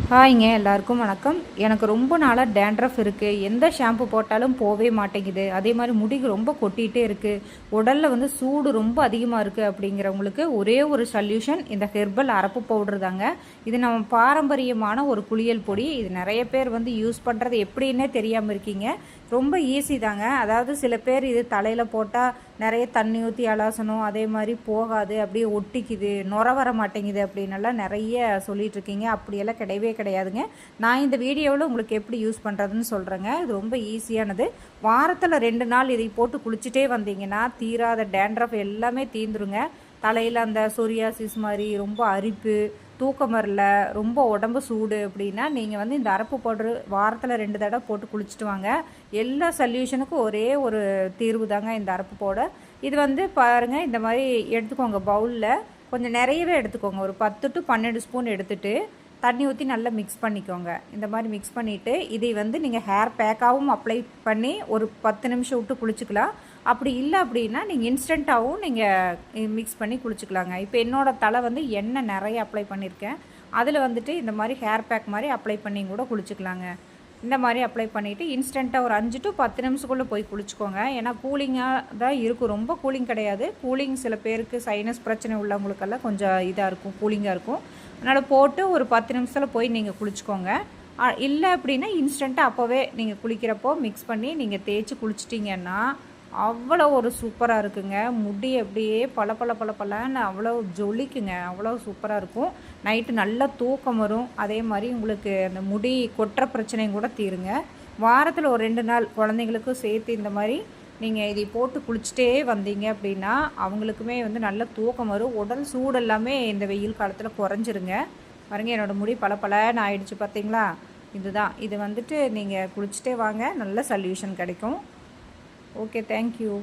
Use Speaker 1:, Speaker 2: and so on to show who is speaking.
Speaker 1: ஹாய்ங்க எல்லாருக்கும் வணக்கம். எனக்கு ரொம்ப நாளாக டேண்ட்ரஃப் இருக்குது. எந்த ஷாம்பு போட்டாலும் போவே மாட்டேங்குது. அதே மாதிரி முடி ரொம்ப கொட்டிகிட்டே இருக்குது. உடலில் சூடு ரொம்ப அதிகமாக இருக்குது. அப்படிங்கிறவங்களுக்கு ஒரே ஒரு சொல்யூஷன் இந்த ஹெர்பல் அரப்பு பவுடர் தாங்க. இது நம்ம பாரம்பரியமான ஒரு குளியல் பொடி. இது நிறைய பேர் யூஸ் பண்ணுறது எப்படின்னே தெரியாமல் இருக்கீங்க. ரொம்ப ஈஸி தாங்க. அதாவது சில பேர் இது தலையில் போட்டால் நிறைய தண்ணி ஊற்றி அலாசணும், அதே மாதிரி போகாது, அப்படியே ஒட்டிக்குது, நுர வர மாட்டேங்குது அப்படின்னெல்லாம் நிறைய சொல்லிட்டு இருக்கீங்க. அப்படியெல்லாம் கிடையவே கிடையாதுங்க. நான் இந்த வீடியோவில் உங்களுக்கு எப்படி யூஸ் பண்ணுறதுன்னு சொல்கிறேங்க. இது ரொம்ப ஈஸியானது. வாரத்தில் 2 நாள் இதை போட்டு குளிச்சுட்டே வந்தீங்கன்னா தீராத டேண்ட்ரஃப் எல்லாமே தீந்துருங்க. தலையில் அந்த சொரியாசிஸ் மாதிரி ரொம்ப அரிப்பு, தூக்கம் வரல, ரொம்ப உடம்பு சூடு அப்படின்னா நீங்கள் இந்த அரப்பு பவுட்ரு வாரத்தில் 2 தடவை போட்டு குளிச்சுட்டு வாங்க. எல்லா சொல்யூஷனுக்கும் ஒரே ஒரு தீர்வு தாங்க இந்த அரப்பு பவுடர். இது பாருங்கள், இந்த மாதிரி எடுத்துக்கோங்க. பவுலில் கொஞ்சம் நிறையவே எடுத்துக்கோங்க. ஒரு 10 to 12 ஸ்பூன் எடுத்துகிட்டு தண்ணி ஊற்றி நல்லா மிக்ஸ் பண்ணிக்கோங்க. இந்த மாதிரி மிக்ஸ் பண்ணிவிட்டு இதை நீங்கள் ஹேர் பேக்காகவும் அப்ளை பண்ணி ஒரு 10 நிமிஷம் விட்டு குளிச்சுக்கலாம். அப்படி இல்லை அப்படின்னா நீங்கள் இன்ஸ்டண்ட்டாகவும் நீங்கள் மிக்ஸ் பண்ணி குளிச்சுக்கலாங்க. இப்போ என்னோடய தலை எண்ணெய் நிறைய அப்ளை பண்ணியிருக்கேன். அதில் இந்த மாதிரி ஹேர் பேக் மாதிரி அப்ளை பண்ணி கூட குளிச்சுக்கலாங்க. இந்த மாதிரி அப்ளை பண்ணிவிட்டு இன்ஸ்டண்ட்டாக ஒரு 5 to 10 நிமிஷத்துக்குள்ளே போய் குளிச்சுக்கோங்க. ஏன்னா கூலிங்காக தான் இருக்கும், ரொம்ப கூலிங் கிடையாது. கூலிங் சில பேருக்கு சைனஸ் பிரச்சனை உள்ளவங்களுக்கெல்லாம் கொஞ்சம் இதாக இருக்கும், கூலிங்காக இருக்கும். அதனால் போட்டு ஒரு 10 நிமிஷத்தில் போய் நீங்கள் குளிச்சுக்கோங்க. இல்லை அப்படின்னா இன்ஸ்டண்ட்டாக அப்போவே நீங்கள் குளிக்கிறப்போ மிக்ஸ் பண்ணி நீங்கள் தேய்ச்சி குளிச்சிட்டிங்கன்னா அவ்வளோ ஒரு சூப்பராக இருக்குங்க. முடி அப்படியே பல பல பல பலன்னு அவ்வளோ ஜொலிக்குங்க. அவ்வளோ சூப்பராக இருக்கும். நைட்டு நல்லா தூக்கம் வரும். அதே மாதிரி உங்களுக்கு அந்த முடி கொட்டுற பிரச்சனையும் கூட தீருங்க. வாரத்தில் ஒரு 2 நாள் குழந்தைங்களுக்கும் சேர்த்து இந்த மாதிரி நீங்கள் இதை போட்டு குளிச்சுட்டே வந்தீங்க அப்படின்னா அவங்களுக்குமே நல்ல தூக்கம் வரும். உடல் சூடு எல்லாமே இந்த வெயில் காலத்தில் குறைஞ்சிருங்க. பாருங்கள், என்னோடய முடி பல பலன்னு ஆயிடுச்சு பார்த்தீங்களா? இதுதான் இது நீங்கள் குளிச்சுட்டே வாங்க, நல்ல சொல்யூஷன் கிடைக்கும். Okay, thank you.